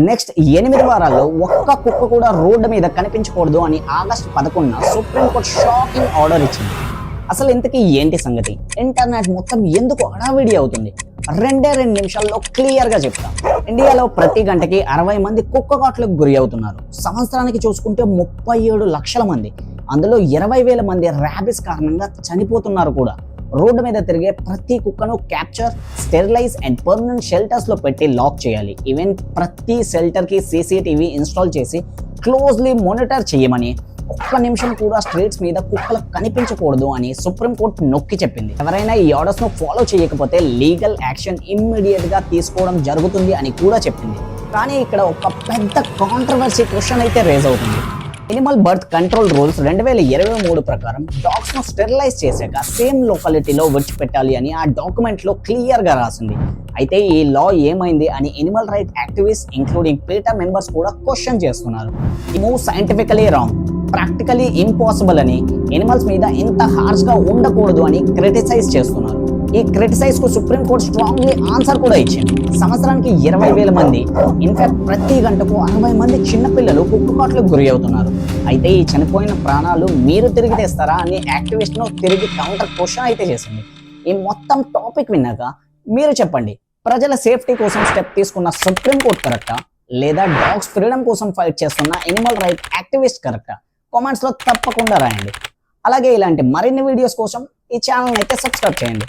Next 8 వారాల్లో ఒక్క కుక్క కూడా రోడ్డు మీద కనిపించకూడదు అని ఆగస్టు 11న సుప్రీంకోర్టు షాకింగ్ ఆర్డర్ ఇచ్చింది. అసలు ఇంతకీ ఏంటి సంగతి? ఇంటర్నెట్ మొత్తం ఎందుకు హడావిడి అవుతుంది? 2 నిమిషాల్లో క్లియర్ గా చెప్తాం. ఇండియాలో ప్రతి గంటకి 60 మంది కుక్క కాట్లకు గురి అవుతున్నారు. సంవత్సరానికి చూసుకుంటే 37 లక్షల మంది, అందులో 20,000 మంది ర్యాబిస్ కారణంగా చనిపోతున్నారు కూడా. రోడ్డు మీద తిరిగే ప్రతి కుక్కను capture, sterilize and permanent shelters లో పెట్టి లాక్ చేయాలి. ఈవెన్ ప్రతి షెల్టర్ కి CCTV ఇన్స్టాల్ చేసి క్లోజ్లీ మానిటర్ చేయమని, ఒక్క నిమిషం కూడా స్ట్రీట్స్ మీద కుక్కలు కనిపించకూడదు అని సుప్రీంకోర్టు నొక్కి చెప్పింది. ఎవరైనా ఈ ఆర్డర్స్ ను ఫాలో చేయకపోతే లీగల్ యాక్షన్ ఇమ్మీడియట్ గా తీసుకోవడం జరుగుతుంది అని కూడా చెప్పింది. కానీ ఇక్కడ ఒక పెద్ద కాంట్రవర్సీ క్వశ్చన్ అయితే రేజ్ అవుతుంది. ఎనిమల్ బర్త్ కంట్రోల్ రూల్స్ 2023 ప్రకారం డాగ్స్ ను స్టెరిలైజ్ చేశాక సేమ్ లొకాలిటీలో విడిచిపెట్టాలి అని ఆ డాక్యుమెంట్ లో క్లియర్ గా రాసింది. అయితే ఈ లా ఏమైంది అని Animal right activist including PETA members కూడా క్వశ్చన్ చేస్తున్నారు. ఈ move scientifically wrong, practically impossible అని, ఎనిమల్స్ మీద ఇంత హార్ష్ గా ఉండకూడదు అని క్రిటిసైజ్ చేస్తున్నారు. ఈ క్రిటిసైజ్ కు సుప్రీంకోర్టు స్ట్రాంగ్లీ ఆన్సర్ కూడా ఇచ్చింది. సంవత్సరానికి 20,000 మంది, ఇన్ఫాక్ట్ ప్రతి గంటకు 60 మంది చిన్నపిల్లలు కుక్క కాట్లకు గురి అవుతున్నారు. అయితే ఈ చనిపోయిన ప్రాణాలు మీరు తిరిగి తెస్తారా అని యాక్టివిస్ట్ ను తిరిగి కౌంటర్ క్వశ్చన్ అయితే చేసింది. ఈ మొత్తం టాపిక్ విన్నాక మీరు చెప్పండి, ప్రజల సేఫ్టీ కోసం స్టెప్ తీసుకున్న సుప్రీంకోర్టు కరెక్టా, లేదా డాగ్స్ ఫ్రీడమ్ కోసం ఫైట్ చేస్తున్న ఎనిమల్ రైట్ యాక్టివిస్ట్ కరెక్టా? కామెంట్స్ లో తప్పకుండా రాయండి. అలాగే ఇలాంటి మరిన్ని వీడియోస్ కోసం ఈ ఛానల్ అయితే సబ్స్క్రైబ్ చేయండి.